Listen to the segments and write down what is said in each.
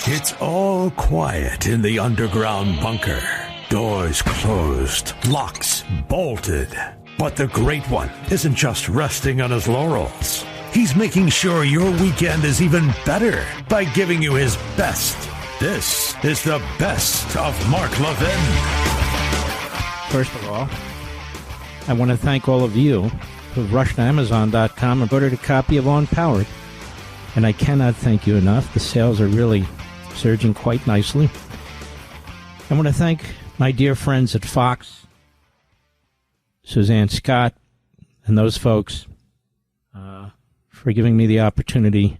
It's all quiet in the underground bunker. Doors closed, locks bolted. But the Great One isn't just resting on his laurels. He's making sure your weekend is even better by giving you his best. This is the best of Mark Levin. First of all, I want to thank all of you who've rushed to Amazon.com and ordered a copy of On Powered. And I cannot thank you enough. The sales are really surging quite nicely. I want to thank my dear friends at Fox, Suzanne Scott, and those folks for giving me the opportunity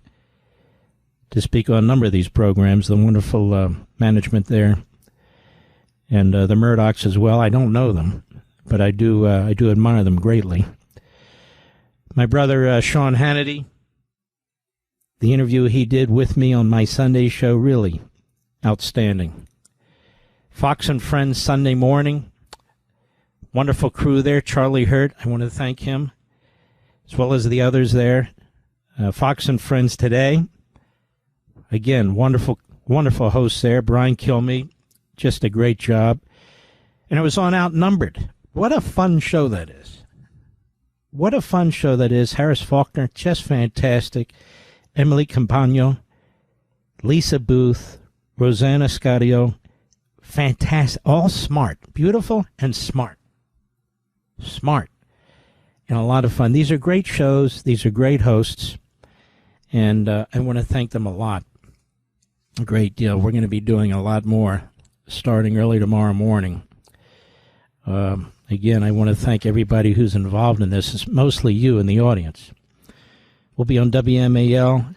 to speak on a number of these programs, the wonderful management there, and the Murdochs as well. I don't know them, but I do admire them greatly. My brother Sean Hannity, the interview he did with me on my Sunday show, really outstanding. Fox and Friends Sunday morning, wonderful crew there. Charlie Hurt, I want to thank him, as well as the others there. Fox and Friends Today, again, wonderful hosts there. Brian Kilmeade, just a great job. And it was on Outnumbered. What a fun show that is. What a fun show that is. Harris Faulkner, just fantastic. Emily Campagno, Lisa Booth, Rosanna Scadio, fantastic, all smart, beautiful and smart. Smart. And a lot of fun. These are great shows. These are great hosts. And I want to thank them a lot. A great deal. We're going to be doing a lot more starting early tomorrow morning. Again, I want to thank everybody who's involved in this. It's mostly you in the audience. We'll be on WMAL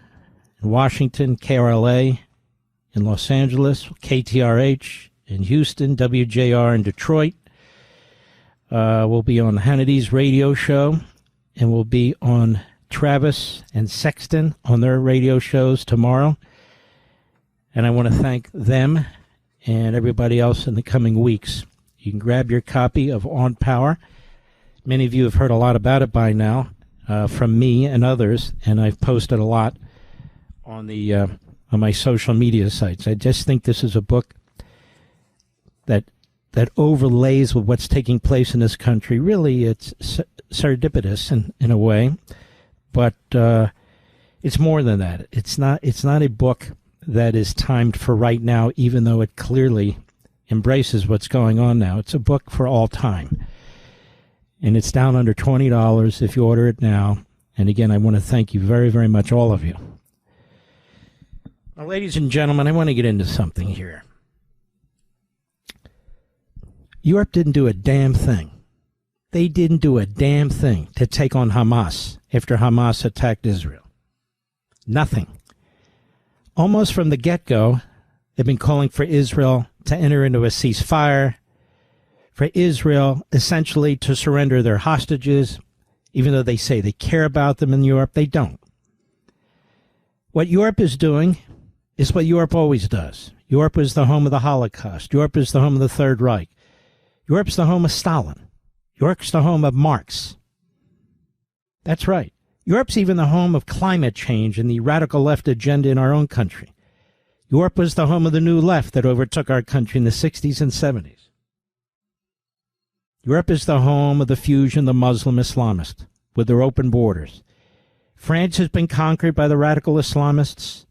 in Washington, KRLA in Los Angeles, KTRH in Houston, WJR in Detroit. We'll be on Hannity's radio show, and we'll be on Travis and Sexton on their radio shows tomorrow. And I want to thank them and everybody else in the coming weeks. You can grab your copy of On Power. Many of you have heard a lot about it by now. From me and others, and I've posted a lot on the on my social media sites. I just think this is a book that overlays with what's taking place in this country. Really, it's serendipitous in a way, but it's more than that. It's not a book that is timed for right now, even though it clearly embraces what's going on now. It's a book for all time. And it's down under $20 if you order it now. And again, I want to thank you very, very much, all of you. Now, ladies and gentlemen, I want to get into something here. Europe didn't do a damn thing. They didn't do a damn thing to take on Hamas after Hamas attacked Israel. Nothing. Almost from the get-go, they've been calling for Israel to enter into a ceasefire, for Israel essentially to surrender their hostages, even though they say they care about them in Europe, they don't. What Europe is doing is what Europe always does. Europe is the home of the Holocaust. Europe is the home of the Third Reich. Europe's the home of Stalin. Europe's the home of Marx. That's right. Europe's even the home of climate change and the radical left agenda in our own country. Europe was the home of the new left that overtook our country in the 60s and 70s. Europe is the home of the fusion, the Muslim Islamists, with their open borders. France has been conquered by the radical Islamists.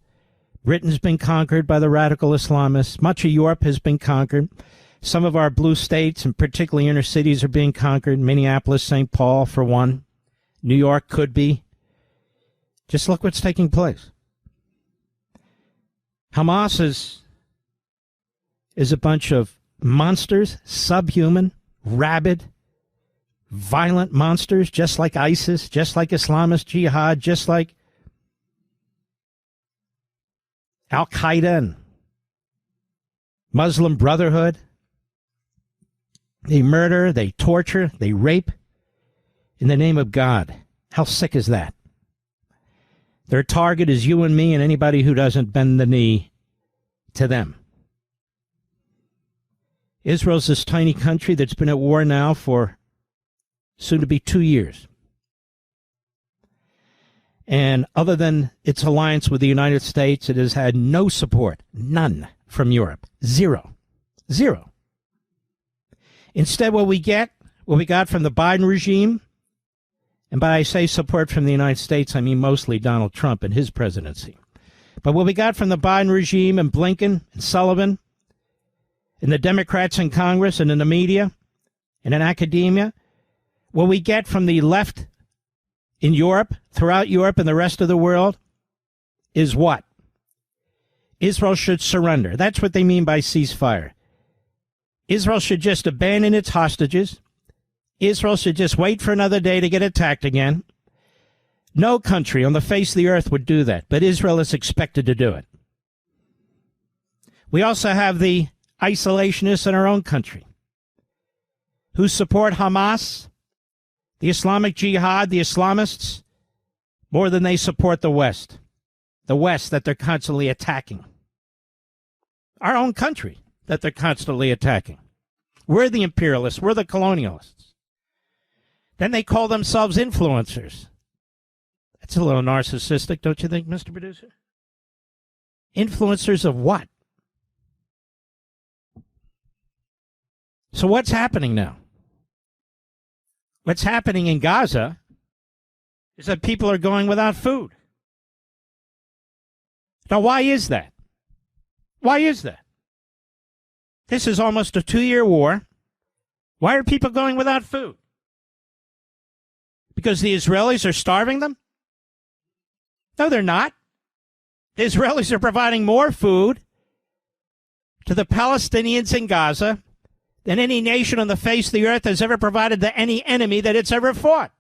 Britain's been conquered by the radical Islamists. Much of Europe has been conquered. Some of our blue states, and particularly inner cities, are being conquered. Minneapolis, St. Paul, for one. New York could be. Just look what's taking place. Hamas is a bunch of monsters, subhuman, rabid, violent monsters, just like ISIS, just like Islamist Jihad, just like Al-Qaeda and Muslim Brotherhood. They murder, they torture, they rape in the name of God. How sick is that? Their target is you and me and anybody who doesn't bend the knee to them. Israel's this tiny country that's been at war now for soon to be 2 years. And other than its alliance with the United States, it has had no support, none, from Europe. Zero. Zero. Instead, what we got from the Biden regime, and by I say support from the United States, I mean mostly Donald Trump and his presidency. But what we got from the Biden regime and Blinken and Sullivan and the Democrats in Congress and in the media and in academia, what we get from the left in Europe, throughout Europe and the rest of the world, is what? Israel should surrender. That's what they mean by ceasefire. Israel should just abandon its hostages. Israel should just wait for another day to get attacked again. No country on the face of the earth would do that, but Israel is expected to do it. We also have the isolationists in our own country who support Hamas, the Islamic Jihad, the Islamists, more than they support the West that they're constantly attacking. Our own country that they're constantly attacking. We're the imperialists. We're the colonialists. Then they call themselves influencers. That's a little narcissistic, don't you think, Mr. Producer? Influencers of what? So what's happening now? What's happening in Gaza is that people are going without food. Now, why is that? Why is that? This is almost a 2-year war. Why are people going without food? Because the Israelis are starving them? No, they're not. The Israelis are providing more food to the Palestinians in Gaza than any nation on the face of the earth has ever provided to any enemy that it's ever fought.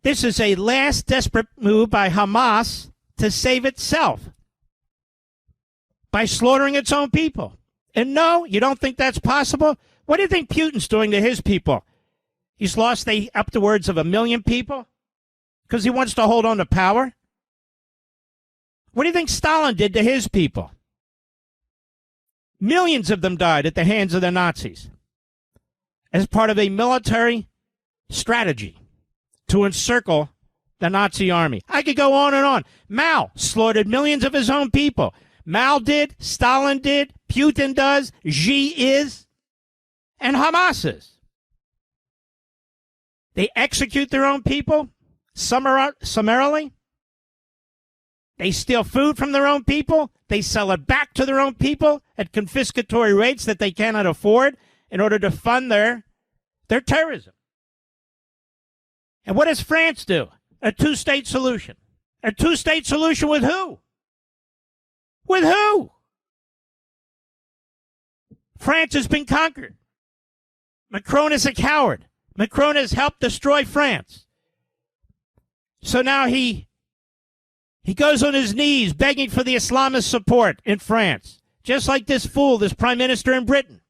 This is a last desperate move by Hamas to save itself by slaughtering its own people. And no, you don't think that's possible? What do you think Putin's doing to his people? He's lost upwards of 1 million people because he wants to hold on to power? What do you think Stalin did to his people? Millions of them died at the hands of the Nazis as part of a military strategy to encircle the Nazi army. I could go on and on. Mao slaughtered millions of his own people. Mao did, Stalin did, Putin does, Xi is, and Hamas is. They execute their own people summarily. They steal food from their own people. They sell it back to their own people at confiscatory rates that they cannot afford in order to fund their terrorism. And what does France do? A two-state solution. A two-state solution with who? With who? France has been conquered. Macron is a coward. Macron has helped destroy France. So now he goes on his knees begging for the Islamist support in France, just like this fool, this prime minister in Britain.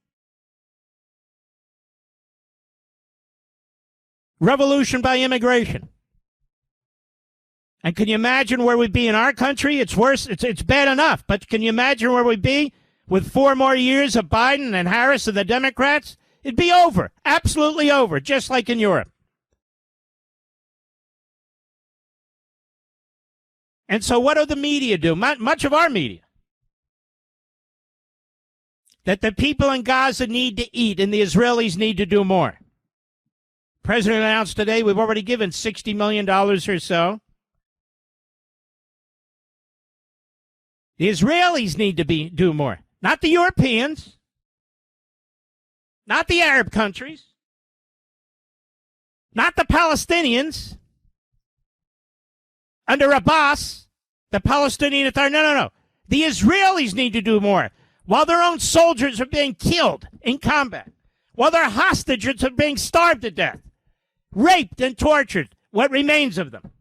Revolution by immigration. And can you imagine where we'd be in our country? It's worse. It's bad enough. But can you imagine where we'd be with 4 more years of Biden and Harris and the Democrats? It'd be over. Absolutely over, just like in Europe. And so what do the media do? Much of our media. That the people in Gaza need to eat and the Israelis need to do more. President announced today we've already given $60 million or so. The Israelis need to do more. Not the Europeans. Not the Arab countries. Not the Palestinians. Under Abbas, the Palestinian Authority. No. The Israelis need to do more. While their own soldiers are being killed in combat. While their hostages are being starved to death. Raped and tortured, what remains of them.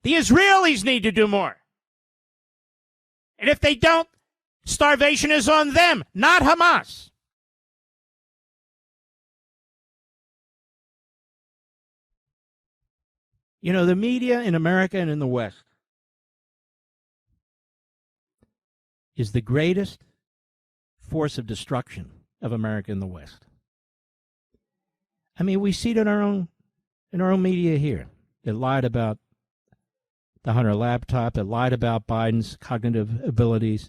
The Israelis need to do more. And if they don't, starvation is on them, not Hamas. You know, the media in America and in the West is the greatest force of destruction of America in the West. I mean, we see it in our own in our own media here. It lied about the Hunter laptop. It lied about Biden's cognitive abilities.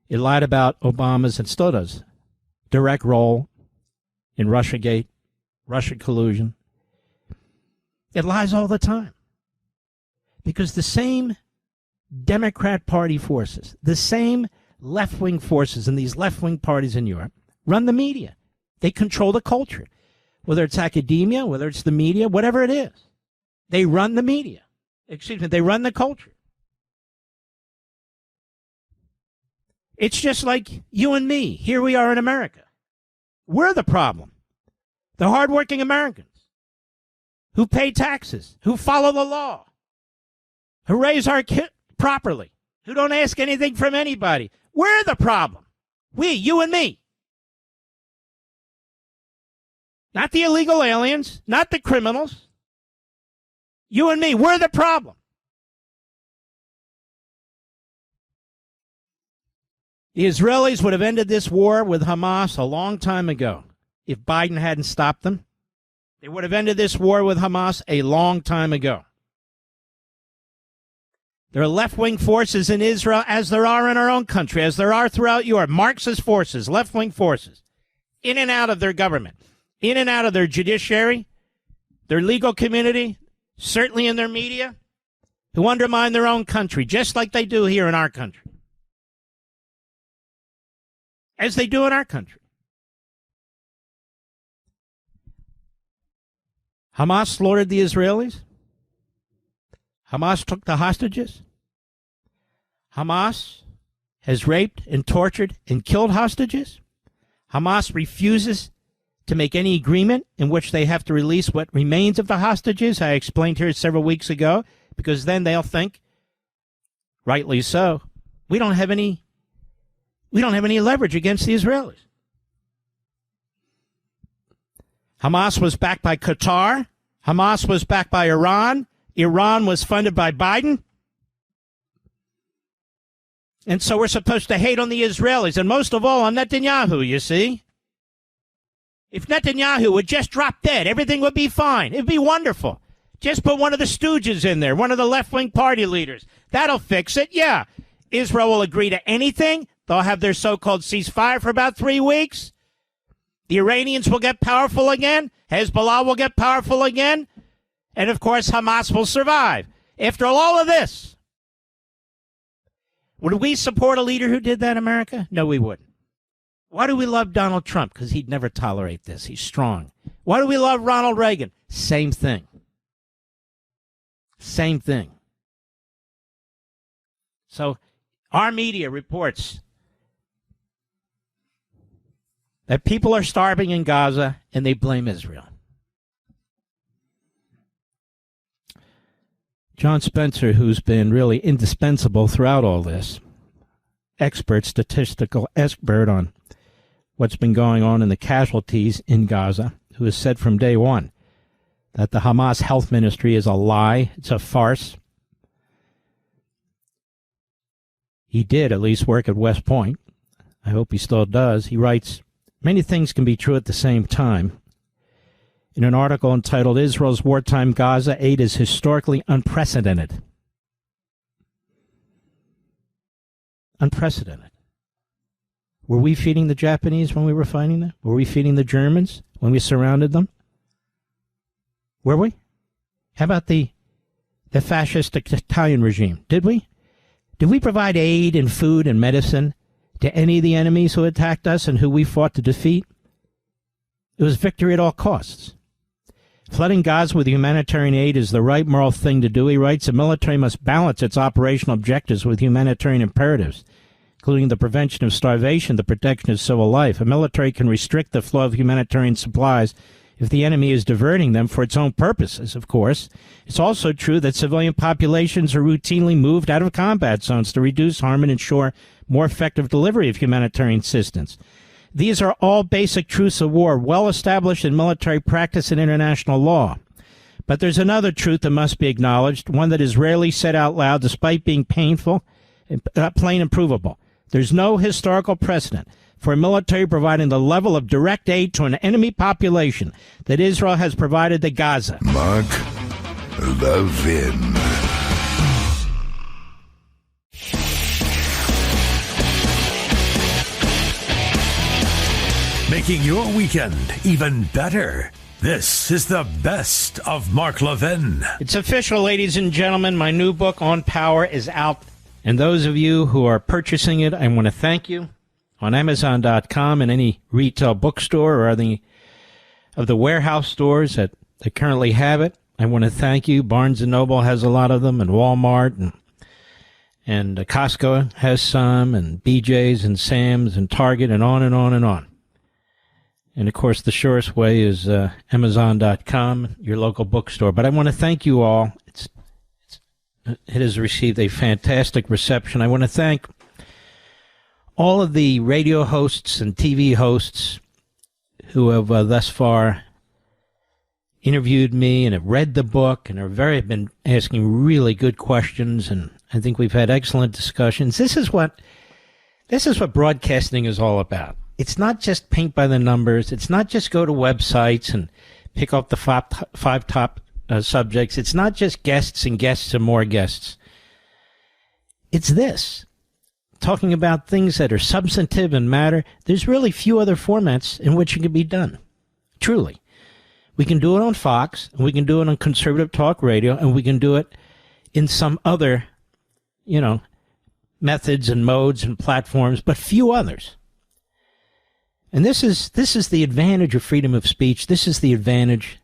It lied about Obama's, and still does, direct role in Russiagate, Russian collusion. It lies all the time. Because the same Democrat Party forces, the same left-wing forces in these left-wing parties in Europe run the media. They control the culture. Whether it's academia, whether it's the media, whatever it is. They run the media. They run the culture. It's just like you and me. Here we are in America. We're the problem. The hardworking Americans who pay taxes, who follow the law, who raise our kids properly, who don't ask anything from anybody. We're the problem. We, you and me. Not the illegal aliens, not the criminals. You and me, we're the problem. The Israelis would have ended this war with Hamas a long time ago if Biden hadn't stopped them. They would have ended this war with Hamas a long time ago. There are left-wing forces in Israel, as there are in our own country, as there are throughout Europe. Marxist forces, left-wing forces, in and out of their government, in and out of their judiciary, their legal community, certainly in their media, who undermine their own country, just like they do here in our country. As they do in our country. Hamas slaughtered the Israelis. Hamas took the hostages. Hamas has raped and tortured and killed hostages. Hamas refuses to make any agreement in which they have to release what remains of the hostages. I explained here several weeks ago, because then they'll think, rightly so, we don't have any leverage against the Israelis. Hamas was backed by Qatar. Hamas was backed by Iran. Iran was funded by Biden. And so we're supposed to hate on the Israelis, and most of all on Netanyahu, you see. If Netanyahu would just drop dead, everything would be fine. It'd be wonderful. Just put one of the stooges in there, one of the left-wing party leaders. That'll fix it, yeah. Israel will agree to anything. They'll have their so-called ceasefire for about 3 weeks. The Iranians will get powerful again. Hezbollah will get powerful again. And, of course, Hamas will survive. After all of this, would we support a leader who did that in America? No, we wouldn't. Why do we love Donald Trump? Because he'd never tolerate this. He's strong. Why do we love Ronald Reagan? Same thing. Same thing. So our media reports that people are starving in Gaza, and they blame Israel. John Spencer, who's been really indispensable throughout all this, statistical expert on what's been going on in the casualties in Gaza, who has said from day one that the Hamas health ministry is a lie, it's a farce. He did at least work at West Point. I hope he still does. He writes, many things can be true at the same time. In an article entitled Israel's Wartime Gaza Aid is Historically Unprecedented. Unprecedented. Were we feeding the Japanese when we were fighting them? Were we feeding the Germans when we surrounded them? Were we? How about the fascist Italian regime? Did we? Did we provide aid and food and medicine to any of the enemies who attacked us and who we fought to defeat? It was victory at all costs. Flooding Gaza with humanitarian aid is the right moral thing to do, he writes. The military must balance its operational objectives with humanitarian imperatives, including the prevention of starvation, the protection of civil life. A military can restrict the flow of humanitarian supplies if the enemy is diverting them for its own purposes, of course. It's also true that civilian populations are routinely moved out of combat zones to reduce harm and ensure more effective delivery of humanitarian assistance. These are all basic truths of war, well established in military practice and international law. But there's another truth that must be acknowledged, one that is rarely said out loud despite being painful and plain and provable. There's no historical precedent for a military providing the level of direct aid to an enemy population that Israel has provided to Gaza. Mark Levin. Making your weekend even better. This is the best of Mark Levin. It's official, ladies and gentlemen. My new book, On Power, is out. And those of you who are purchasing it, I want to thank you. On Amazon.com and any retail bookstore or any of the warehouse stores that currently have it, I want to thank you. Barnes & Noble has a lot of them, and Walmart, and Costco has some, and BJ's and Sam's and Target, and on and on and on. And, of course, the surest way is Amazon.com, your local bookstore. But I want to thank you all. It has received a fantastic reception. I want to thank all of the radio hosts and TV hosts who have thus far interviewed me and have read the book and have been asking really good questions. And I think we've had excellent discussions. This is what broadcasting is all about. It's not just paint by the numbers. It's not just go to websites and pick up the five top subjects. It's not just guests and guests and more guests. It's this. Talking about things that are substantive and matter. There's really few other formats in which it can be done. Truly. We can do it on Fox, and we can do it on conservative talk radio, and we can do it in some other, methods and modes and platforms, but few others. And this is the advantage of freedom of speech. This is the advantage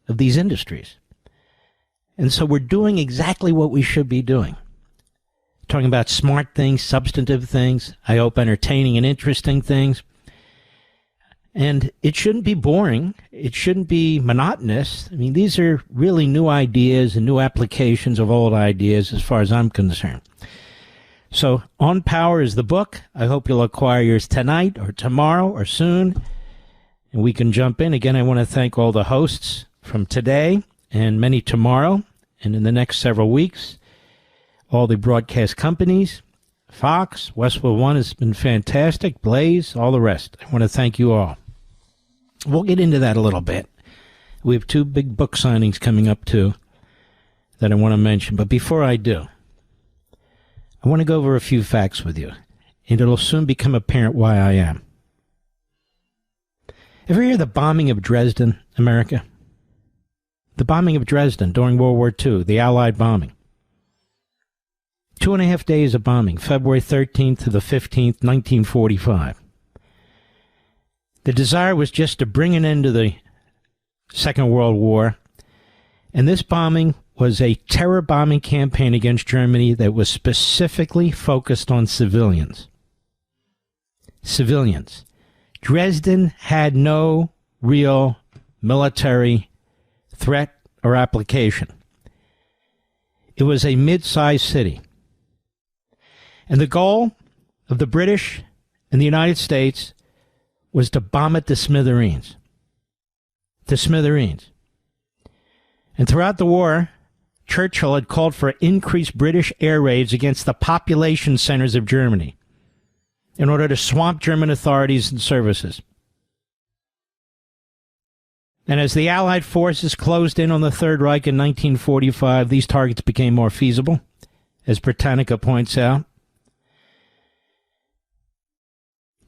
of these industries. And so we're doing exactly what we should be doing. Talking about smart things, substantive things, I hope entertaining and interesting things. And it shouldn't be boring. It shouldn't be monotonous. I mean, these are really new ideas and new applications of old ideas as far as I'm concerned. So, On Power is the book. I hope you'll acquire yours tonight or tomorrow or soon. And we can jump in. Again, I want to thank all the hosts from today and many tomorrow and in the next several weeks. All the broadcast companies, Fox, Westwood One has been fantastic, Blaze, all the rest. I want to thank you all. We'll get into that a little bit. We have two big book signings coming up, too, that I want to mention. But before I do, I want to go over a few facts with you, and it'll soon become apparent why I am. Ever hear the bombing of Dresden, America? The bombing of Dresden during World War II, the Allied bombing. 2.5 days of bombing, February 13th to the 15th, 1945. The desire was just to bring an end to the Second World War, and this bombing was a terror bombing campaign against Germany that was specifically focused on civilians. Civilians. Dresden had no real military threat or application. It was a mid-sized city. And the goal of the British and the United States was to bomb it to smithereens. To smithereens. And throughout the war, Churchill had called for increased British air raids against the population centers of Germany in order to swamp German authorities and services. And as the Allied forces closed in on the Third Reich in 1945, these targets became more feasible, as Britannica points out.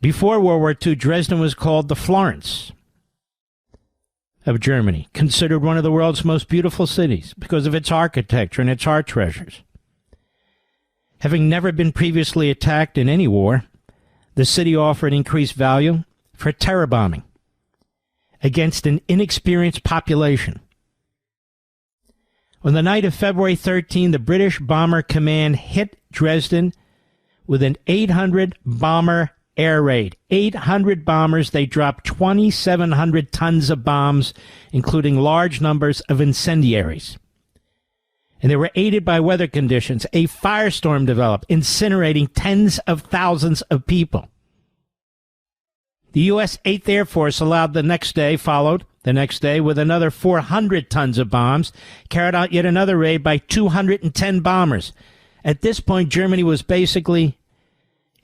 Before World War II, Dresden was called the Florence of Germany, considered one of the world's most beautiful cities because of its architecture and its art treasures. Having never been previously attacked in any war, the city offered increased value for terror bombing against an inexperienced population. On the night of February 13, the British Bomber Command hit Dresden with an 800-bomber air raid. 800 bombers. They dropped 2,700 tons of bombs, including large numbers of incendiaries. And they were aided by weather conditions. A firestorm developed, incinerating tens of thousands of people. The U.S. 8th Air Force followed the next day with another 400 tons of bombs, carried out yet another raid by 210 bombers. At this point, Germany was basically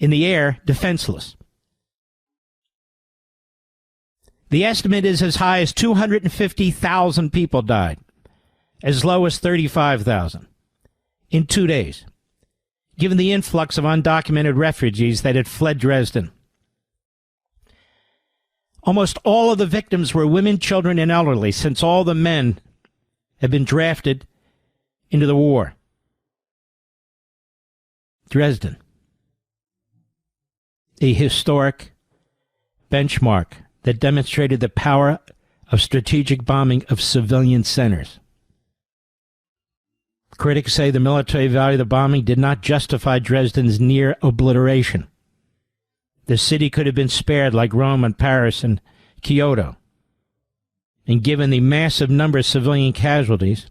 in the air defenseless. The estimate is as high as 250,000 people died, as low as 35,000 in 2 days, given the influx of undocumented refugees that had fled Dresden. Almost all of the victims were women, children, and elderly, since all the men had been drafted into the war. Dresden, a historic benchmark that demonstrated the power of strategic bombing of civilian centers. Critics say the military value of the bombing did not justify Dresden's near obliteration. The city could have been spared like Rome and Paris and Kyoto. And given the massive number of civilian casualties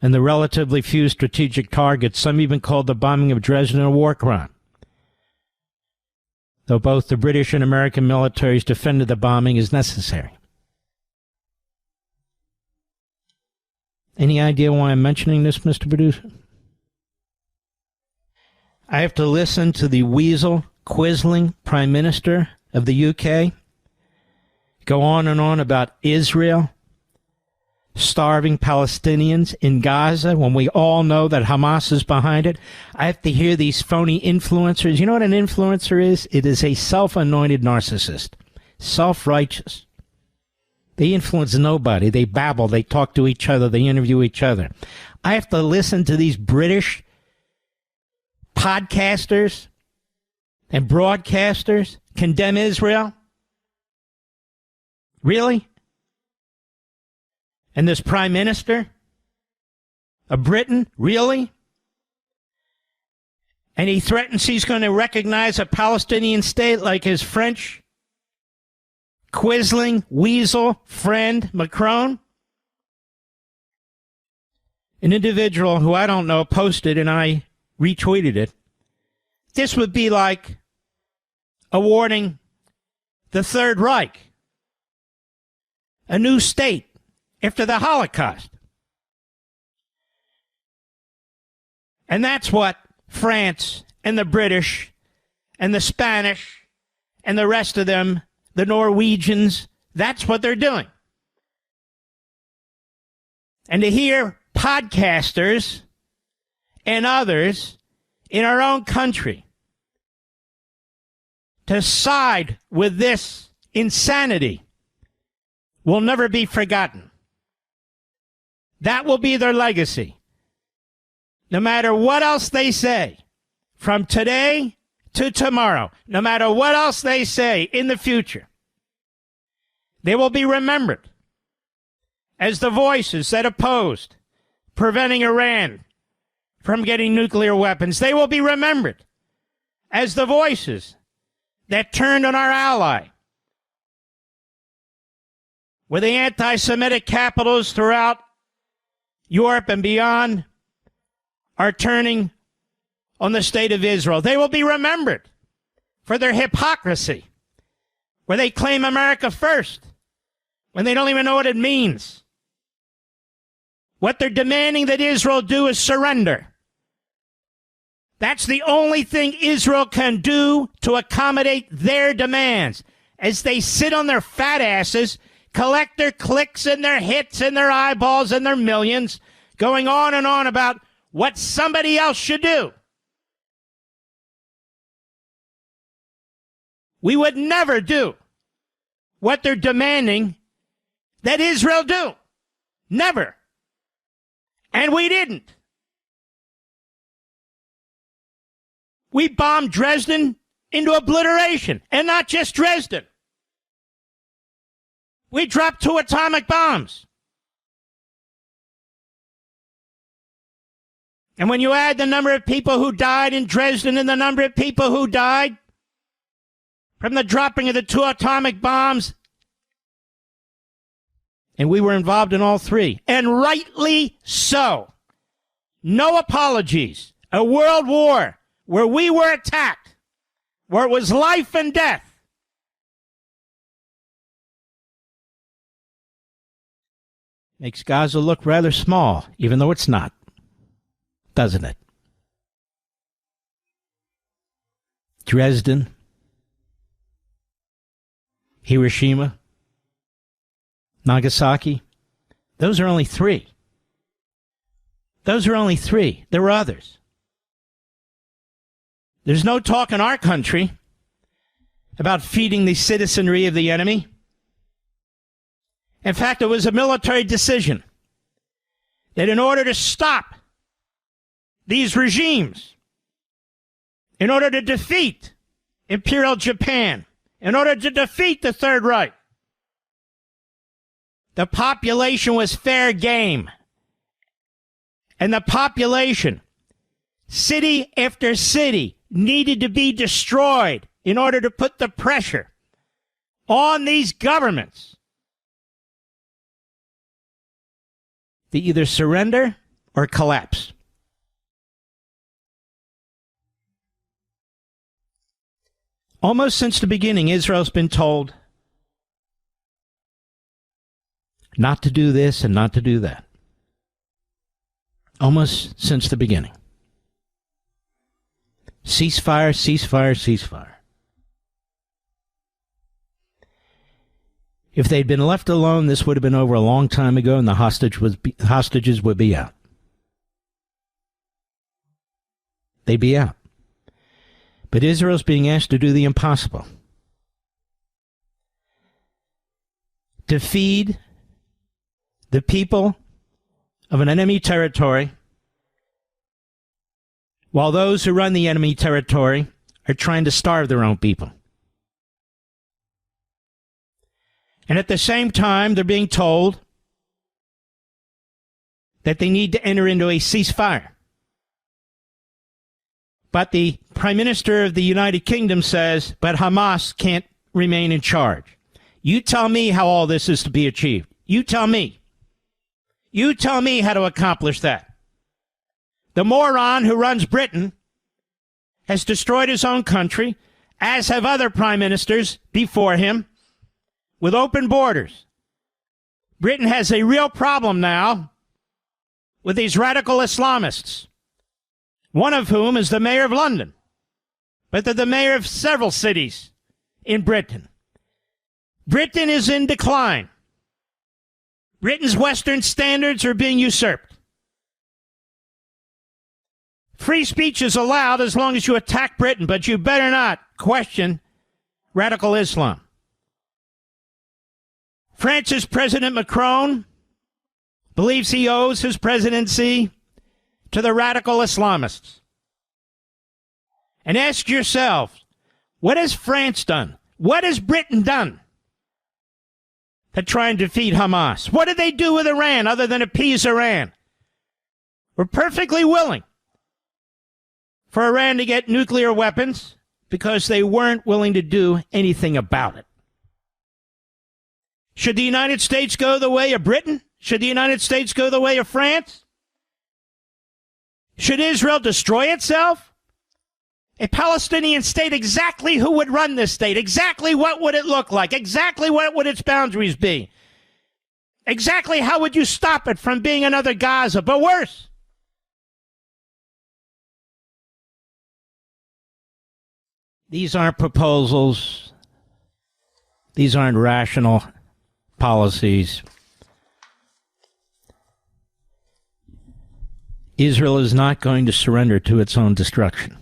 and the relatively few strategic targets, some even called the bombing of Dresden a war crime. Though both the British and American militaries defended the bombing as necessary. Any idea why I'm mentioning this, Mr. Producer? I have to listen to the weasel, quisling Prime Minister of the UK go on and on about Israel starving Palestinians in Gaza when we all know that Hamas is behind it. I have to hear these phony influencers. You know what an influencer is? It is a self-anointed narcissist, self-righteous. They influence nobody. They babble. They talk to each other. They interview each other. I have to listen to these British podcasters and broadcasters condemn Israel? Really? And this Prime Minister of Britain? Really? And he threatens he's going to recognize a Palestinian state like his French quisling weasel friend Macron? An individual who I don't know posted, and I retweeted it. This would be like awarding the Third Reich a new state after the Holocaust. And that's what France and the British and the Spanish and the rest of them, the Norwegians, that's what they're doing. And to hear podcasters and others in our own country to side with this insanity will never be forgotten. That will be their legacy. No matter what else they say, from today to tomorrow, no matter what else they say in the future, they will be remembered as the voices that opposed preventing Iran from getting nuclear weapons. They will be remembered as the voices that turned on our ally, where the anti-Semitic capitals throughout Europe and beyond are turning on the state of Israel. They will be remembered for their hypocrisy, where they claim America first when they don't even know what it means. What they're demanding that Israel do is surrender. That's the only thing Israel can do to accommodate their demands, as they sit on their fat asses, collect their clicks and their hits and their eyeballs and their millions, going on and on about what somebody else should do. We would never do what they're demanding that Israel do. Never. And we didn't. We bombed Dresden into obliteration, and not just Dresden. We dropped 2 atomic bombs. And when you add the number of people who died in Dresden and the number of people who died from the dropping of the 2 atomic bombs, and we were involved in all 3, and rightly so. No apologies. A world war where we were attacked, where it was life and death. Makes Gaza look rather small, even though it's not, doesn't it? Dresden, Hiroshima, Nagasaki. Those are only three. Those are only three. There were others. There's no talk in our country about feeding the citizenry of the enemy. In fact, it was a military decision that in order to stop these regimes, in order to defeat Imperial Japan, in order to defeat the Third Reich, the population was fair game. And the population, city after city, needed to be destroyed in order to put the pressure on these governments to either surrender or collapse. Almost since the beginning, Israel's been told not to do this and not to do that. Almost since the beginning. Ceasefire, ceasefire, ceasefire. If they'd been left alone, this would have been over a long time ago, and the hostages would be out. They'd be out. But Israel's being asked to do the impossible. To feed the people of an enemy territory, while those who run the enemy territory are trying to starve their own people. And at the same time, they're being told that they need to enter into a ceasefire. But the Prime Minister of the United Kingdom says, but Hamas can't remain in charge. You tell me how all this is to be achieved. You tell me. You tell me how to accomplish that. The moron who runs Britain has destroyed his own country, as have other prime ministers before him, with open borders. Britain has a real problem now with these radical Islamists, one of whom is the mayor of London, but they're the mayor of several cities in Britain. Britain is in decline. Britain's Western standards are being usurped. Free speech is allowed as long as you attack Britain, but you better not question radical Islam. France's President Macron believes he owes his presidency to the radical Islamists. And ask yourself, what has France done? What has Britain done to try and defeat Hamas? What did they do with Iran other than appease Iran? We're perfectly willing for Iran to get nuclear weapons because they weren't willing to do anything about it. Should the United States go the way of Britain? Should the United States go the way of France? Should Israel destroy itself? A Palestinian state, exactly who would run this state? Exactly what would it look like? Exactly what would its boundaries be? Exactly how would you stop it from being another Gaza, but worse? These aren't proposals. These aren't rational policies. Israel is not going to surrender to its own destruction,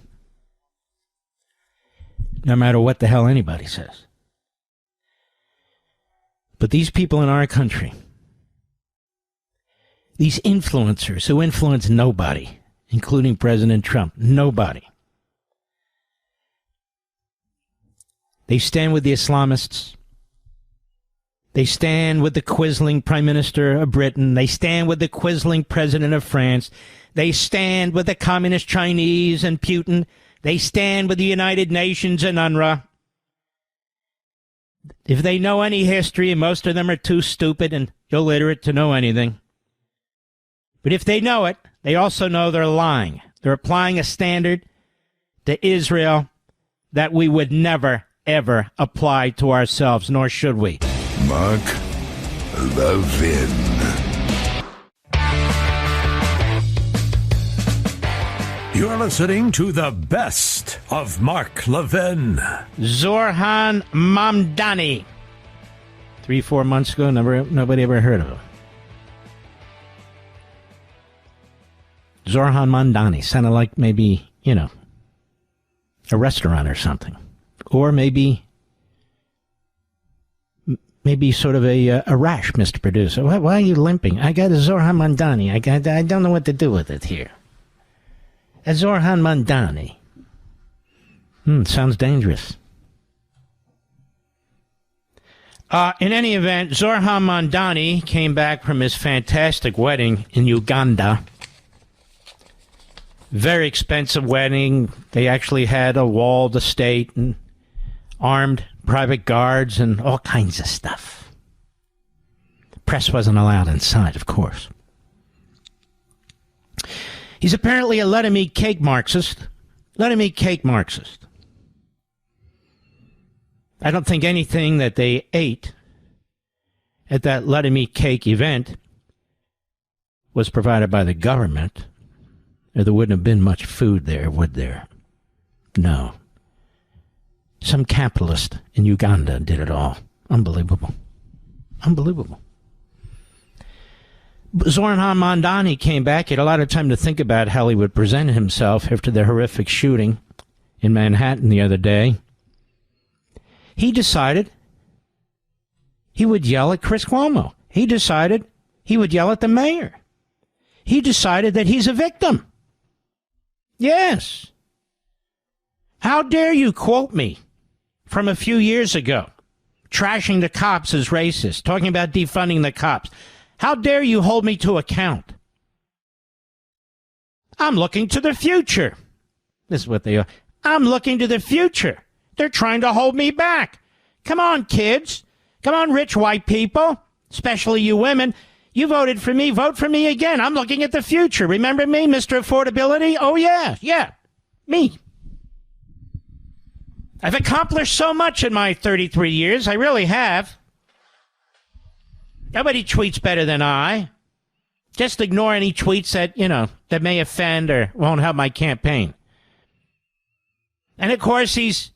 no matter what the hell anybody says. But these people in our country, these influencers who influence nobody, including President Trump, nobody, they stand with the Islamists. They stand with the quisling Prime Minister of Britain. They stand with the quisling President of France. They stand with the Communist Chinese and Putin. They stand with the United Nations and UNRWA. If they know any history, and most of them are too stupid and illiterate to know anything, but if they know it, they also know they're lying. They're applying a standard to Israel that we would never, ever apply to ourselves, nor should we. Mark Levin. You're listening to the best of Mark Levin. Zohran Mamdani. 3-4 months ago, nobody ever heard of him. Zohran Mamdani sounded like maybe, a restaurant or something. Or maybe sort of a rash, Mr. Producer. Why are you limping? I got a Zohran Mamdani. I don't know what to do with it here. A Zohran Mamdani. Sounds dangerous. In any event, Zohran Mamdani came back from his fantastic wedding in Uganda. Very expensive wedding. They actually had a walled estate and armed private guards and all kinds of stuff. Press wasn't allowed inside, of course. He's apparently a let-him-eat cake Marxist. Let-him-eat cake Marxist. I don't think anything that they ate at that let-him-eat cake event was provided by the government. Or there wouldn't have been much food there, would there? No. Some capitalist in Uganda did it all. Unbelievable. Unbelievable. Zohran Mamdani came back. He had a lot of time to think about how he would present himself after the horrific shooting in Manhattan the other day. He decided he would yell at Chris Cuomo. He decided he would yell at the mayor. He decided that he's a victim. Yes. How dare you quote me from a few years ago, trashing the cops as racist, talking about defunding the cops. How dare you hold me to account? I'm looking to the future. This is what they are. I'm looking to the future. They're trying to hold me back. Come on, kids. Come on, rich white people, especially you women. You voted for me. Vote for me again. I'm looking at the future. Remember me, Mr. Affordability? Oh, yeah, me. I've accomplished so much in my 33 years. I really have. Nobody tweets better than I. Just ignore any tweets that, that may offend or won't help my campaign. And, of course, he's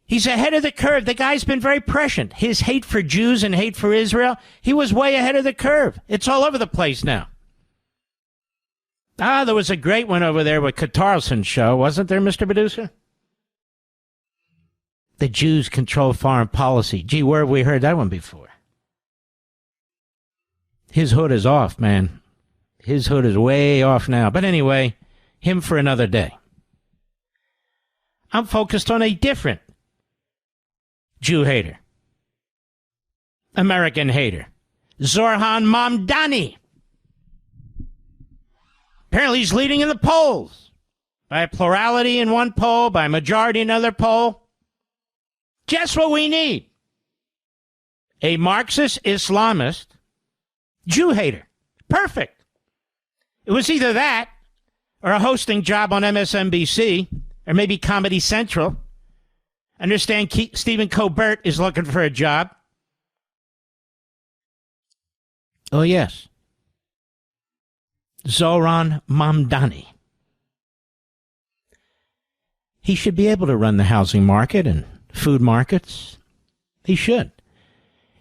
ahead of the curve. The guy's been very prescient. His hate for Jews and hate for Israel, he was way ahead of the curve. It's all over the place now. There was a great one over there with Carlson's show, wasn't there, Mr. Producer? The Jews control foreign policy. Gee, where have we heard that one before? His hood is off, man. His hood is way off now. But anyway, him for another day. I'm focused on a different Jew hater. American hater. Zohran Mamdani. Apparently he's leading in the polls. By a plurality in one poll, by a majority in another poll. Just what we need. A Marxist Islamist Jew hater. Perfect. It was either that or a hosting job on MSNBC or maybe Comedy Central. Understand Stephen Colbert is looking for a job. Oh, yes. Zohran Mamdani. He should be able to run the housing market and food markets. He should.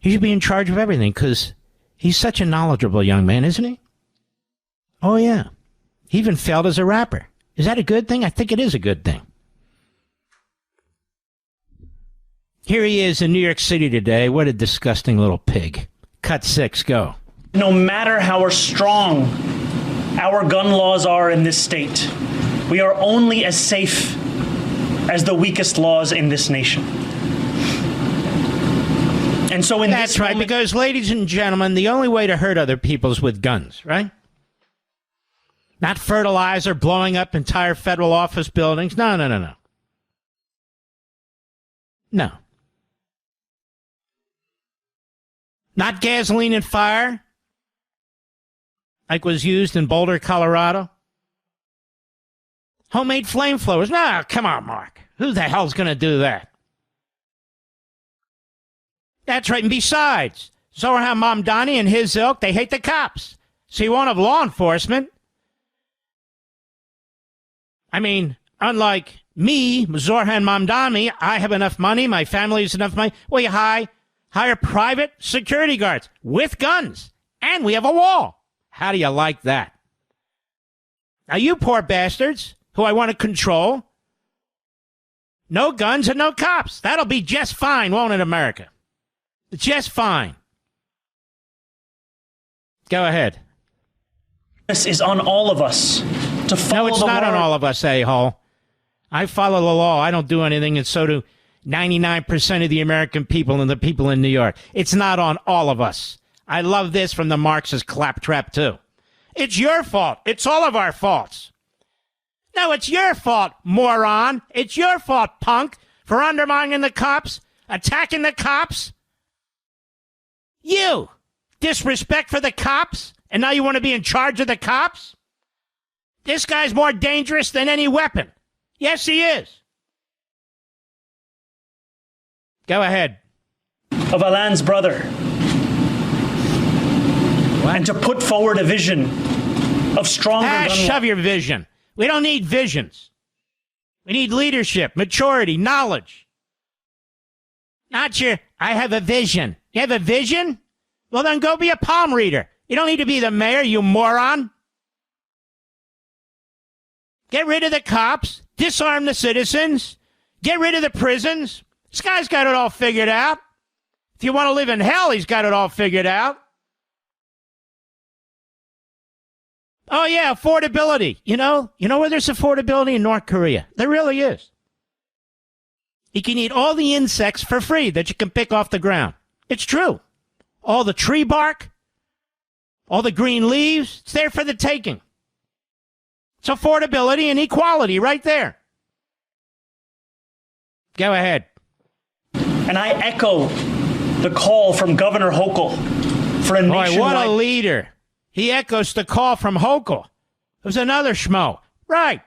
He should be in charge of everything because he's such a knowledgeable young man, isn't he? Oh, yeah. He even failed as a rapper. Is that a good thing? I think it is a good thing. Here he is in New York City today. What a disgusting little pig. Cut 6, go. No matter how strong our gun laws are in this state, we are only as safe as the weakest laws in this nation. And so in That's this right, moment, because, ladies and gentlemen, the only way to hurt other people is with guns, right? Not fertilizer, blowing up entire federal office buildings. No. No. Not gasoline and fire, like was used in Boulder, Colorado. Homemade flamethrowers. No, come on, Mark. Who the hell's going to do that? That's right. And besides, Zohran Mamdani and his ilk, they hate the cops. So you won't have law enforcement. I mean, unlike me, Zohran Mamdani, I have enough money, my family has enough money. We hire private security guards with guns, and we have a wall. How do you like that? Now, you poor bastards who I want to control, no guns and no cops. That'll be just fine, won't it, America? Just fine. Go ahead. This is on all of us to follow. No, it's not on all of us, a-hole. I follow the law. I don't do anything, and so do 99% of the American people and the people in New York. It's not on all of us. I love this from the Marxist claptrap, too. It's your fault. It's all of our faults. No, it's your fault, moron. It's your fault, punk, for undermining the cops, attacking the cops. You. Disrespect for the cops, and now you want to be in charge of the cops? This guy's more dangerous than any weapon. Yes, he is. Go ahead. Of Alain's brother. What? And to put forward a vision of stronger gun law. Shove your vision. We don't need visions. We need leadership, maturity, knowledge. Not your, I have a vision. You have a vision? Well, then go be a palm reader. You don't need to be the mayor, you moron. Get rid of the cops. Disarm the citizens. Get rid of the prisons. This guy's got it all figured out. If you want to live in hell, he's got it all figured out. Oh, yeah, affordability. You know where there's affordability? In North Korea. There really is. You can eat all the insects for free that you can pick off the ground. It's true. All the tree bark, all the green leaves, it's there for the taking. It's affordability and equality right there. Go ahead. And I echo the call from Governor Hochul for a nationwide... Boy, what a leader. He echoes the call from Hochul. There's another schmo. Right.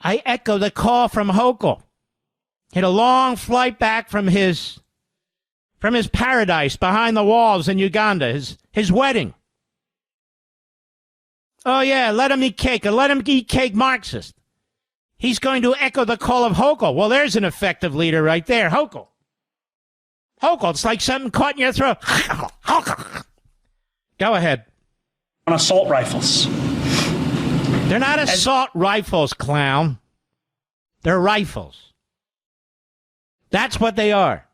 I echo the call from Hochul. He had a long flight back from his paradise behind the walls in Uganda, his wedding. Oh, yeah, let him eat cake. Let him eat cake, Marxist. He's going to echo the call of Hochul. Well, there's an effective leader right there, Hochul. Hochul, it's like something caught in your throat. Go ahead. On assault rifles. They're not assault rifles, clown. They're rifles. That's what they are.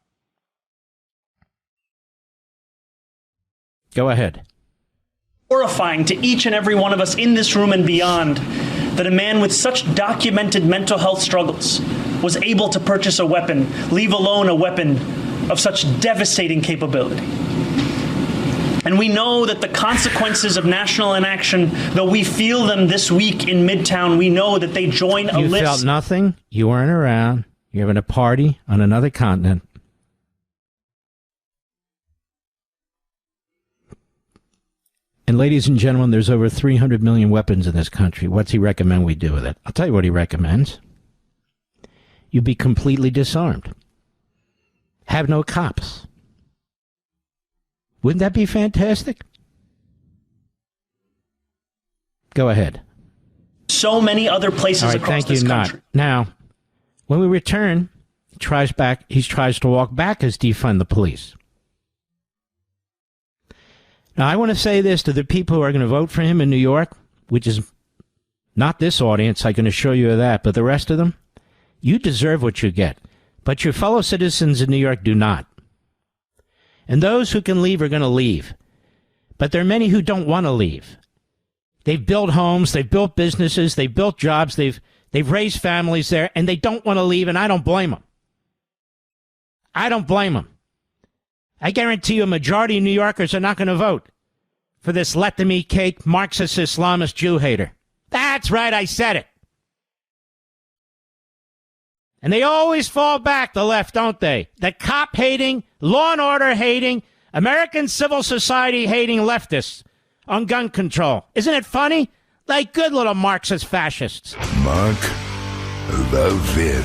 Go ahead. Horrifying to each and every one of us in this room and beyond that a man with such documented mental health struggles was able to purchase a weapon, leave alone a weapon of such devastating capability. And we know that the consequences of national inaction, though we feel them this week in Midtown, we know that they join a list. You felt nothing. You weren't around. You're having a party on another continent. And ladies and gentlemen, there's over 300 million weapons in this country. What's he recommend we do with it? I'll tell you what he recommends. You be completely disarmed. Have no cops. Wouldn't that be fantastic? Go ahead. So many other places across this country. Now, when we return, he tries to walk back as defund the police. Now, I want to say this to the people who are going to vote for him in New York, which is not this audience, I can assure you of that, but the rest of them, you deserve what you get. But your fellow citizens in New York do not. And those who can leave are going to leave. But there are many who don't want to leave. They've built homes, they've built businesses, they've built jobs, they've raised families there, and they don't want to leave, and I don't blame them. I don't blame them. I guarantee you a majority of New Yorkers are not going to vote for this let them eat cake Marxist Islamist Jew hater. That's right, I said it. And they always fall back, the left, don't they? The cop-hating, law and order hating, American civil society hating leftists on gun control. Isn't it funny? Like good little Marxist fascists. Mark Levin.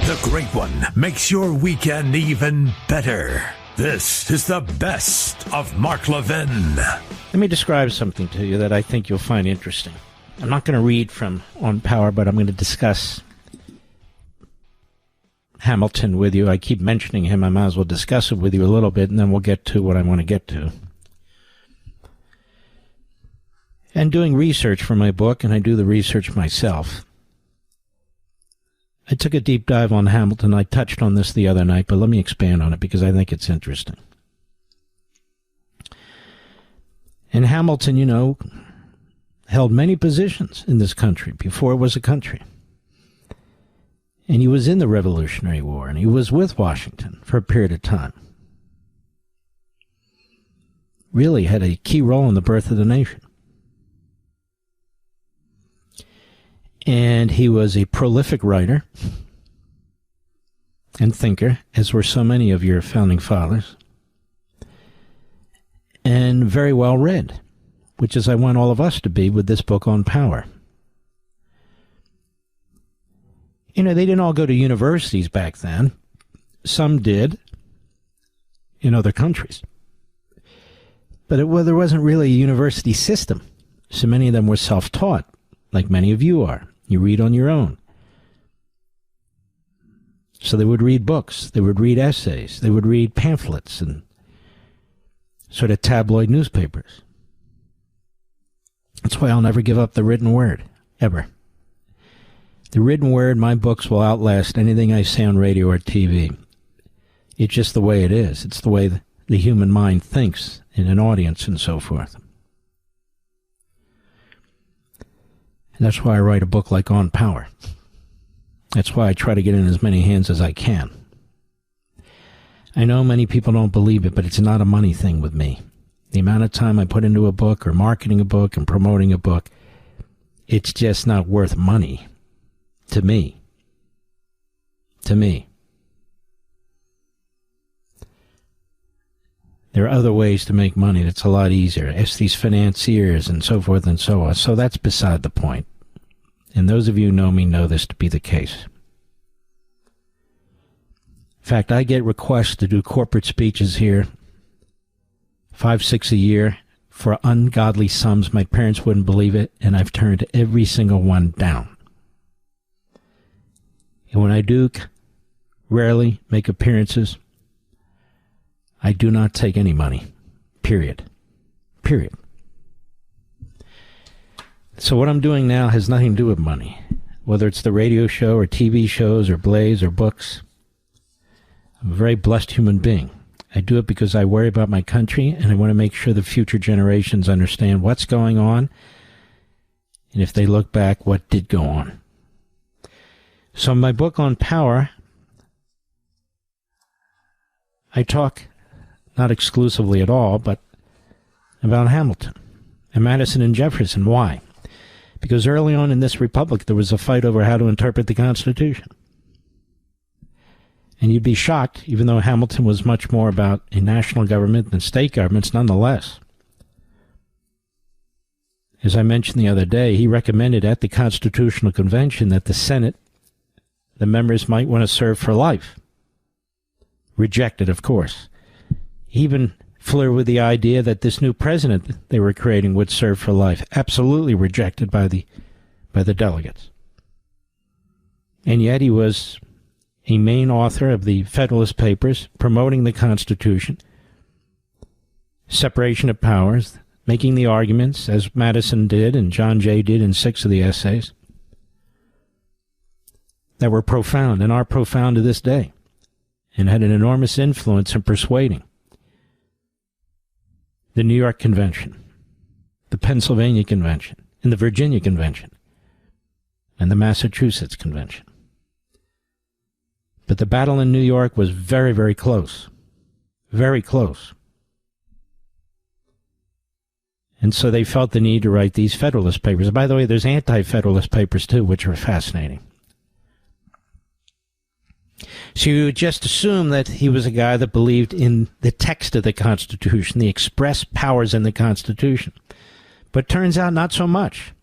The Great One makes your weekend even better. This is the best of Mark Levin. Let me describe something to you that I think you'll find interesting. I'm not going to read from On Power, but I'm going to discuss Hamilton with you. I keep mentioning him. I might as well discuss it with you a little bit, and then we'll get to what I want to get to. And doing research for my book, and I do the research myself, I took a deep dive on Hamilton. I touched on this the other night, but let me expand on it because I think it's interesting. And Hamilton, you know, held many positions in this country before it was a country. And he was in the Revolutionary War, and he was with Washington for a period of time. Really had a key role in the birth of the nation. And he was a prolific writer and thinker, as were so many of your founding fathers, and very well read, which is I want all of us to be with this book on power. You know, they didn't all go to universities back then. Some did in other countries. But there wasn't really a university system. So many of them were self-taught, like many of you are. You read on your own. So they would read books, they would read essays, they would read pamphlets and sort of tabloid newspapers. That's why I'll never give up the written word, ever. The written word, my books will outlast anything I say on radio or TV. It's just the way it is. It's the way the human mind thinks in an audience and so forth. And that's why I write a book like On Power. That's why I try to get in as many hands as I can. I know many people don't believe it, but it's not a money thing with me. The amount of time I put into a book or marketing a book and promoting a book, it's just not worth money to me. To me. There are other ways to make money that's a lot easier. Ask these financiers and so forth and so on. So that's beside the point. And those of you who know me know this to be the case. In fact, I get requests to do corporate speeches here, 5, 6 a year, for ungodly sums. My parents wouldn't believe it, and I've turned every single one down. And when I do rarely make appearances, I do not take any money. Period. Period. So what I'm doing now has nothing to do with money. Whether it's the radio show or TV shows or Blaze or books. I'm a very blessed human being. I do it because I worry about my country and I want to make sure the future generations understand what's going on. And if they look back, what did go on. So in my book on power, I talk not exclusively at all, but about Hamilton and Madison and Jefferson. Why? Because early on in this republic, there was a fight over how to interpret the Constitution. And you'd be shocked, even though Hamilton was much more about a national government than state governments, nonetheless. As I mentioned the other day, he recommended at the Constitutional Convention that the Senate, the members might want to serve for life. Rejected, of course. He even flirted with the idea that this new president they were creating would serve for life. Absolutely rejected by the delegates. And yet he was a main author of the Federalist Papers, promoting the Constitution, separation of powers, making the arguments, as Madison did and John Jay did in 6 of the essays, that were profound and are profound to this day, and had an enormous influence in persuading the New York Convention, the Pennsylvania Convention, and the Virginia Convention, and the Massachusetts Convention. But the battle in New York was very, very close. Very close. And so they felt the need to write these Federalist Papers. By the way, there's anti-Federalist Papers, too, which are fascinating. So you would just assume that he was a guy that believed in the text of the Constitution, the express powers in the Constitution. But turns out not so much.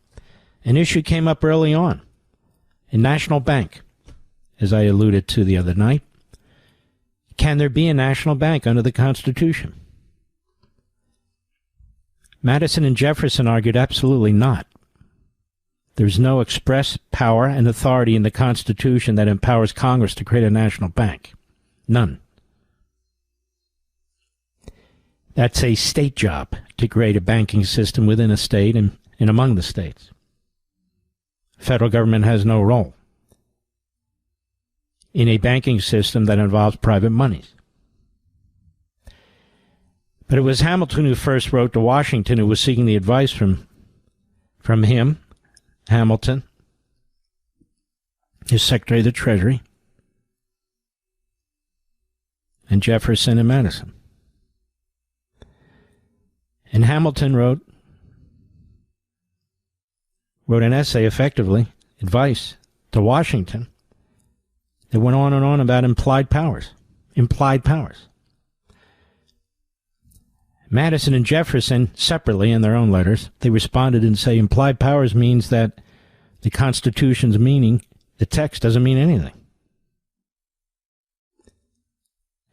An issue came up early on. A national bank, as I alluded to the other night, Can there be a national bank under the Constitution? Madison and Jefferson argued absolutely not. There's no express power and authority in the Constitution that empowers Congress to create a national bank. None. That's a state job to create a banking system within a state and among the states. Federal government has no role in a banking system that involves private monies. But it was Hamilton who first wrote to Washington, who was seeking the advice from him, Hamilton, his Secretary of the Treasury, and Jefferson and Madison. And Hamilton wrote an essay, effectively, advice to Washington, that went on and on about implied powers. Implied powers. Madison and Jefferson, separately in their own letters, they responded and say implied powers means that the Constitution's meaning, the text, doesn't mean anything.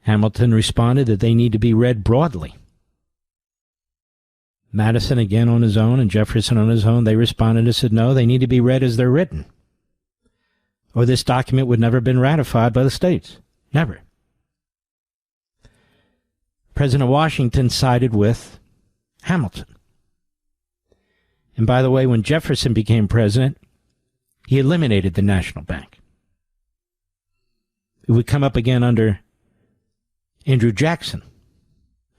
Hamilton responded that they need to be read broadly. Madison, again on his own, and Jefferson on his own, they responded and said, no, they need to be read as they're written, or this document would never have been ratified by the states. Never. President Washington sided with Hamilton. And by the way, when Jefferson became president, he eliminated the national bank. It would come up again under Andrew Jackson,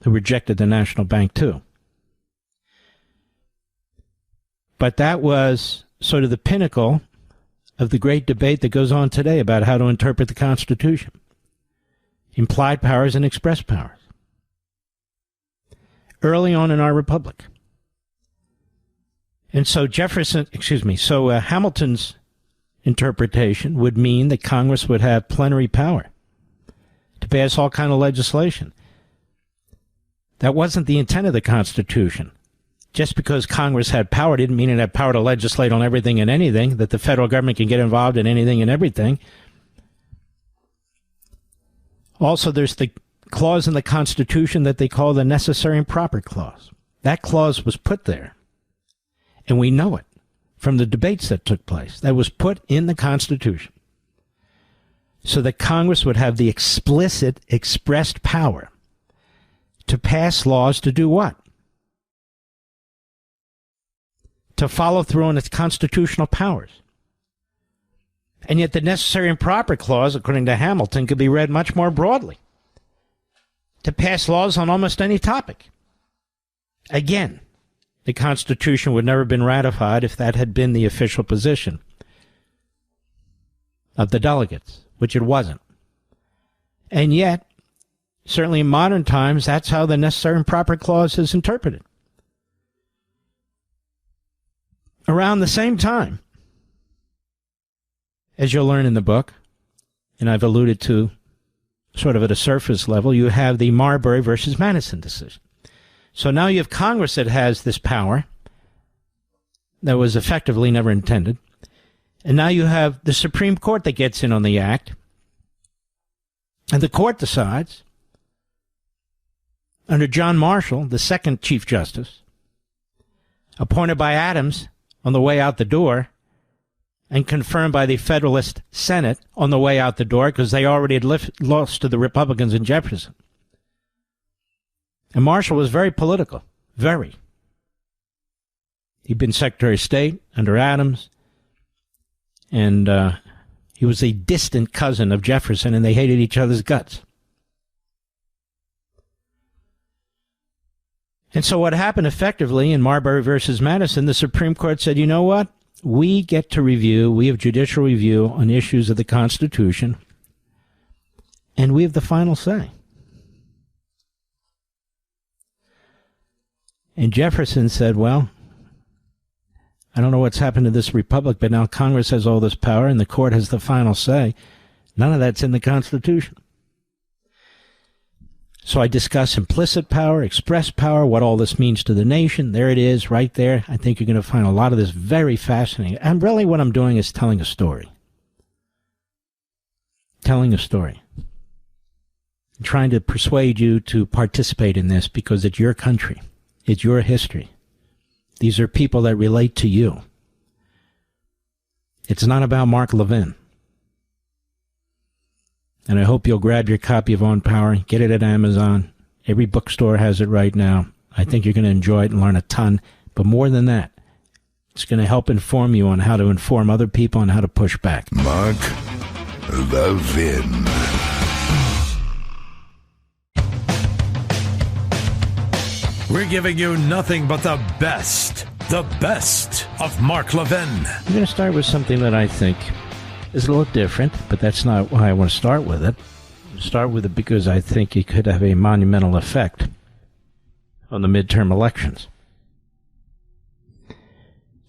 who rejected the national bank too. But that was sort of the pinnacle of the great debate that goes on today about how to interpret the Constitution. Implied powers and express powers. Early on in our republic. And so Hamilton's interpretation would mean that Congress would have plenary power to pass all kind of legislation. That wasn't the intent of the Constitution. Just because Congress had power didn't mean it had power to legislate on everything and anything, that the federal government can get involved in anything and everything. Also, there's the clause in the Constitution that they call the necessary and proper clause. That clause was put there, and we know it from the debates that took place. That was put in the Constitution so that Congress would have the explicit, expressed power to pass laws to do what? To follow through on its constitutional powers. And yet the necessary and proper clause, according to Hamilton, could be read much more broadly to pass laws on almost any topic. Again, the Constitution would never have been ratified if that had been the official position of the delegates, which it wasn't. And yet, certainly in modern times, that's how the necessary and proper clause is interpreted. Around the same time, as you'll learn in the book, and I've alluded to sort of at a surface level, you have the Marbury versus Madison decision. So now you have Congress that has this power that was effectively never intended. And now you have the Supreme Court that gets in on the act. And the court decides, under John Marshall, the second Chief Justice, appointed by Adams on the way out the door, and confirmed by the Federalist Senate on the way out the door, because they already had lost to the Republicans in Jefferson. And Marshall was very political. Very. He'd been Secretary of State under Adams, and he was a distant cousin of Jefferson, and they hated each other's guts. And so what happened effectively in Marbury versus Madison, the Supreme Court said, you know what? We get to review, we have judicial review on issues of the Constitution, and we have the final say. And Jefferson said, well, I don't know what's happened to this republic, but now Congress has all this power and the court has the final say. None of that's in the Constitution. So I discuss implicit power, express power, what all this means to the nation. There it is, right there. I think you're going to find a lot of this very fascinating. And really what I'm doing is telling a story. Telling a story. trying to persuade you to participate in this because it's your country. It's your history. These are people that relate to you. It's not about Mark Levin. And I hope you'll grab your copy of On Power, get it at Amazon. Every bookstore has it right now. I think you're going to enjoy it and learn a ton. But more than that, it's going to help inform you on how to inform other people and how to push back. Mark Levin. We're giving you nothing but the best of Mark Levin. I'm going to start with something that I think is a little different, but that's not why I want to start with it. Start with it because I think it could have a monumental effect on the midterm elections.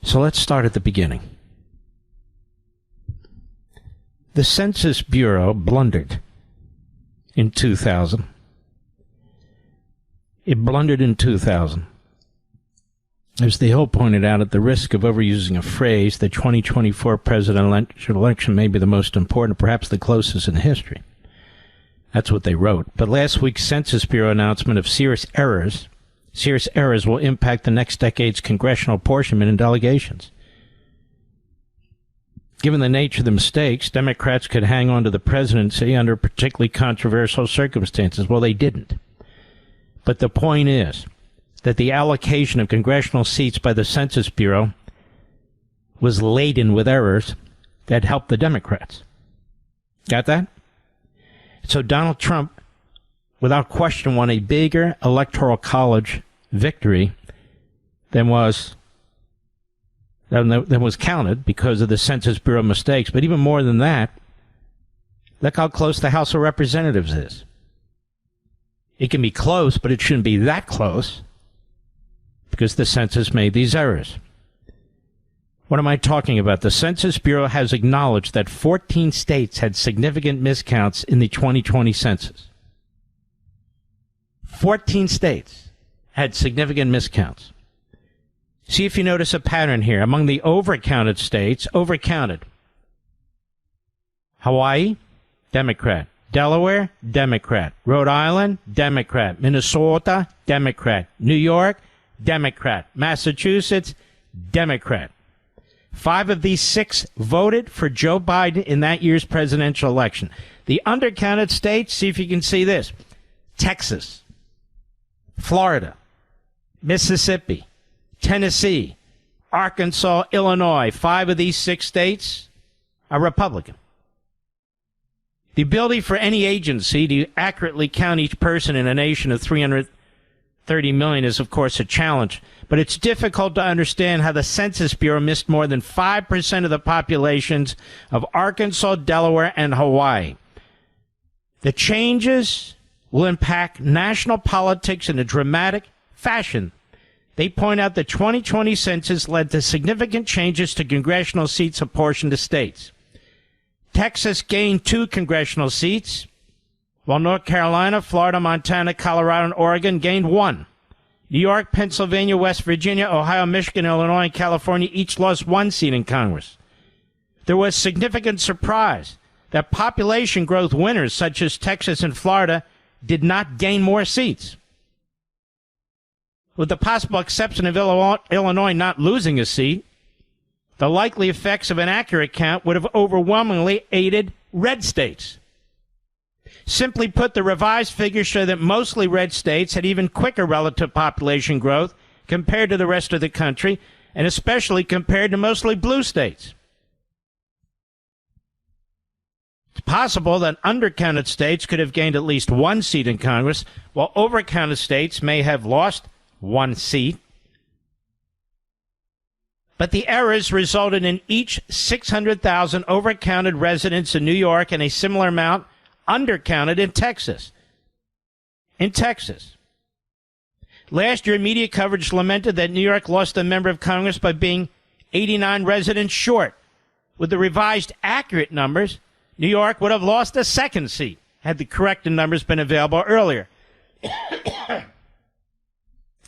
So let's start at the beginning. The Census Bureau blundered in 2000. It blundered in 2000. As the Hill pointed out, at the risk of overusing a phrase, the 2024 presidential election may be the most important, perhaps the closest in history. That's what they wrote. But last week's Census Bureau announcement of serious errors will impact the next decade's congressional apportionment and delegations. Given the nature of the mistakes, Democrats could hang on to the presidency under particularly controversial circumstances. Well, they didn't. But the point is that the allocation of congressional seats by the Census Bureau was laden with errors that helped the Democrats. Got that? So Donald Trump, without question, won a bigger electoral college victory than was counted because of the Census Bureau mistakes. But even more than that, look how close the House of Representatives is. It can be close, but it shouldn't be that close because the census made these errors. What am I talking about? The Census Bureau has acknowledged that 14 states had significant miscounts in the 2020 census. 14 states had significant miscounts. See if you notice a pattern here. Among the overcounted states, overcounted. Hawaii, Democrat. Delaware, Democrat. Rhode Island, Democrat. Minnesota, Democrat. New York, Democrat. Massachusetts, Democrat. 5 of these 6 voted for Joe Biden in that year's presidential election. The undercounted states, see if you can see this. Texas, Florida, Mississippi, Tennessee, Arkansas, Illinois. 5 of these 6 states are Republican. The ability for any agency to accurately count each person in a nation of 330 million is, of course, a challenge. But it's difficult to understand how the Census Bureau missed more than 5% of the populations of Arkansas, Delaware, and Hawaii. The changes will impact national politics in a dramatic fashion. They point out the 2020 census led to significant changes to congressional seats apportioned to states. Texas gained 2 congressional seats, while North Carolina, Florida, Montana, Colorado, and Oregon gained 1. New York, Pennsylvania, West Virginia, Ohio, Michigan, Illinois, and California each lost 1 seat in Congress. There was significant surprise that population growth winners such as Texas and Florida did not gain more seats. With the possible exception of Illinois not losing a seat, the likely effects of an accurate count would have overwhelmingly aided red states. Simply put, the revised figures show that mostly red states had even quicker relative population growth compared to the rest of the country, and especially compared to mostly blue states. It's possible that undercounted states could have gained at least 1 seat in Congress, while overcounted states may have lost 1 seat. But the errors resulted in each 600,000 overcounted residents in New York and a similar amount undercounted in Texas. Last year, media coverage lamented that New York lost a member of Congress by being 89 residents short. With the revised accurate numbers, New York would have lost a 2nd seat had the corrected numbers been available earlier.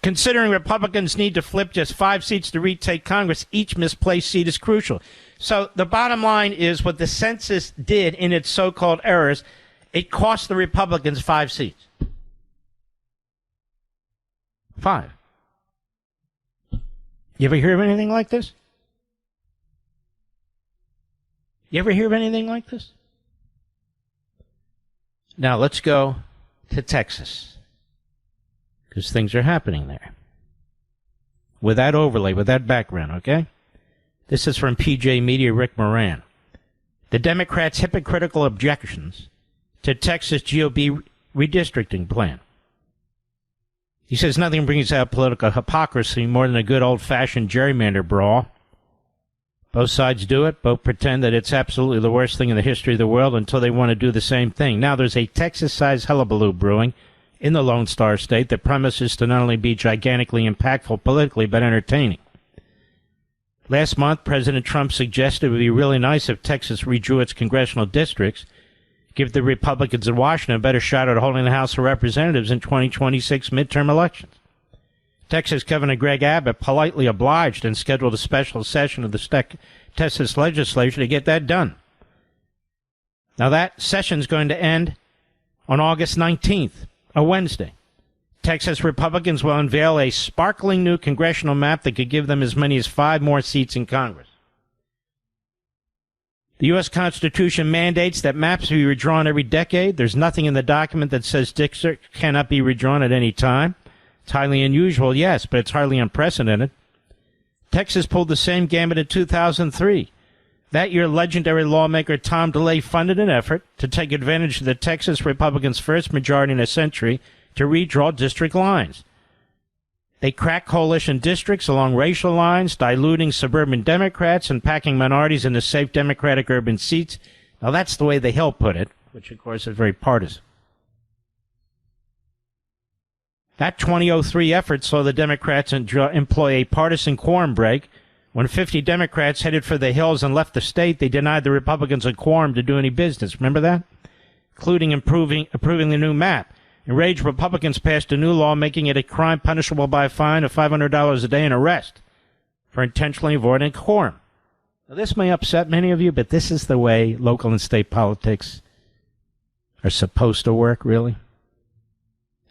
Considering Republicans need to flip just 5 seats to retake Congress, each misplaced seat is crucial. So the bottom line is what the census did in its so-called errors, It cost the Republicans 5 seats. 5. You ever hear of anything like this? You ever hear of anything like this? Now let's go to Texas, because things are happening there. With that overlay, with that background, okay? This is from PJ Media, Rick Moran. The Democrats' hypocritical objections to Texas GOP redistricting plan. He says nothing brings out political hypocrisy more than a good old-fashioned gerrymander brawl. Both sides do it. Both pretend that it's absolutely the worst thing in the history of the world until they want to do the same thing. Now there's a Texas-sized hullabaloo brewing in the Lone Star State that promises to not only be gigantically impactful politically, but entertaining. Last month, President Trump suggested it would be really nice if Texas redrew its congressional districts, give the Republicans in Washington a better shot at holding the House of Representatives in 2026 midterm elections. Texas Governor Greg Abbott politely obliged and scheduled a special session of the Texas legislature to get that done. Now that session's going to end on August 19th, a Wednesday. Texas Republicans will unveil a sparkling new congressional map that could give them as many as 5 more seats in Congress. The U.S. Constitution mandates that maps be redrawn every decade. There's nothing in the document that says districts cannot be redrawn at any time. It's highly unusual, yes, but it's hardly unprecedented. Texas pulled the same gambit in 2003. That year, legendary lawmaker Tom DeLay funded an effort to take advantage of the Texas Republicans' first majority in a century to redraw district lines. They cracked coalition districts along racial lines, diluting suburban Democrats and packing minorities into safe Democratic urban seats. Now, that's the way the Hill put it, which, of course, is very partisan. That 2003 effort saw the Democrats employ a partisan quorum break. When 50 Democrats headed for the hills and left the state, they denied the Republicans a quorum to do any business. Remember that? Including approving the new map. Enraged Republicans passed a new law making it a crime punishable by a fine of $500 a day and arrest for intentionally avoiding a quorum. Now, this may upset many of you, but this is the way local and state politics are supposed to work, really,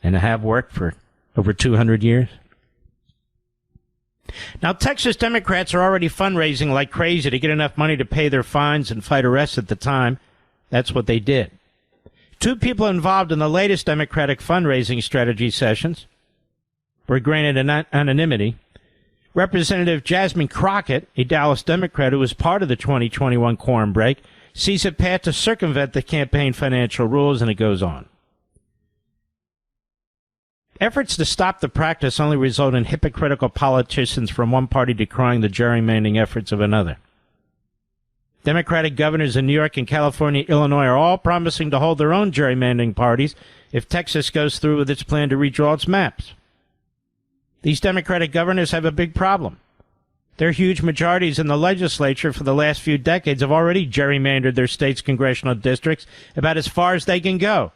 and have worked for over 200 years. Now, Texas Democrats are already fundraising like crazy to get enough money to pay their fines and fight arrests at the time. That's what they did. 2 people involved in the latest Democratic fundraising strategy sessions were granted anonymity. Representative Jasmine Crockett, a Dallas Democrat who was part of the 2021 quorum break, sees a path to circumvent the campaign financial rules, and it goes on. Efforts to stop the practice only result in hypocritical politicians from one party decrying the gerrymandering efforts of another. Democratic governors in New York and California, Illinois are all promising to hold their own gerrymandering parties if Texas goes through with its plan to redraw its maps. These Democratic governors have a big problem. Their huge majorities in the legislature for the last few decades have already gerrymandered their state's congressional districts about as far as they can go.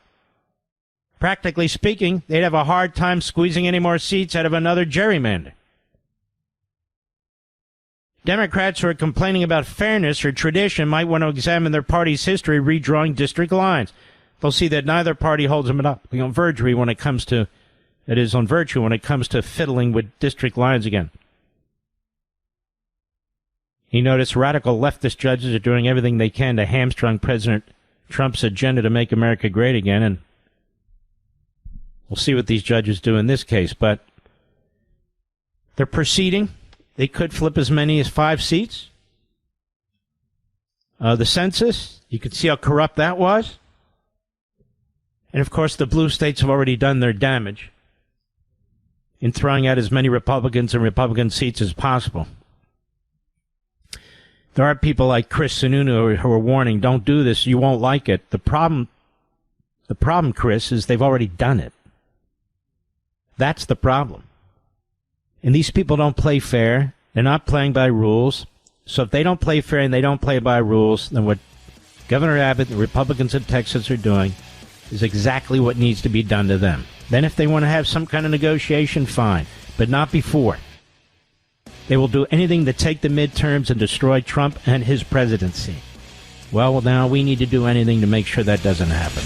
Practically speaking, they'd have a hard time squeezing any more seats out of another gerrymander. Democrats who are complaining about fairness or tradition might want to examine their party's history redrawing district lines. They'll see that neither party holds them up on virtue when it comes to fiddling with district lines again. He noticed radical leftist judges are doing everything they can to hamstring President Trump's agenda to make America great again, and we'll see what these judges do in this case, but they're proceeding. They could flip as many as 5 seats. The census, you can see how corrupt that was. And, of course, the blue states have already done their damage in throwing out as many Republicans and Republican seats as possible. There are people like Chris Sununu who are warning, don't do this, you won't like it. The problem, Chris, is they've already done it. That's the problem. And these people don't play fair. They're not playing by rules. So if they don't play fair and they don't play by rules, then what Governor Abbott and the Republicans in Texas are doing is exactly what needs to be done to them. Then if they want to have some kind of negotiation, fine, but not before. They will do anything to take the midterms and destroy Trump and his presidency. Well, now we need to do anything to make sure that doesn't happen.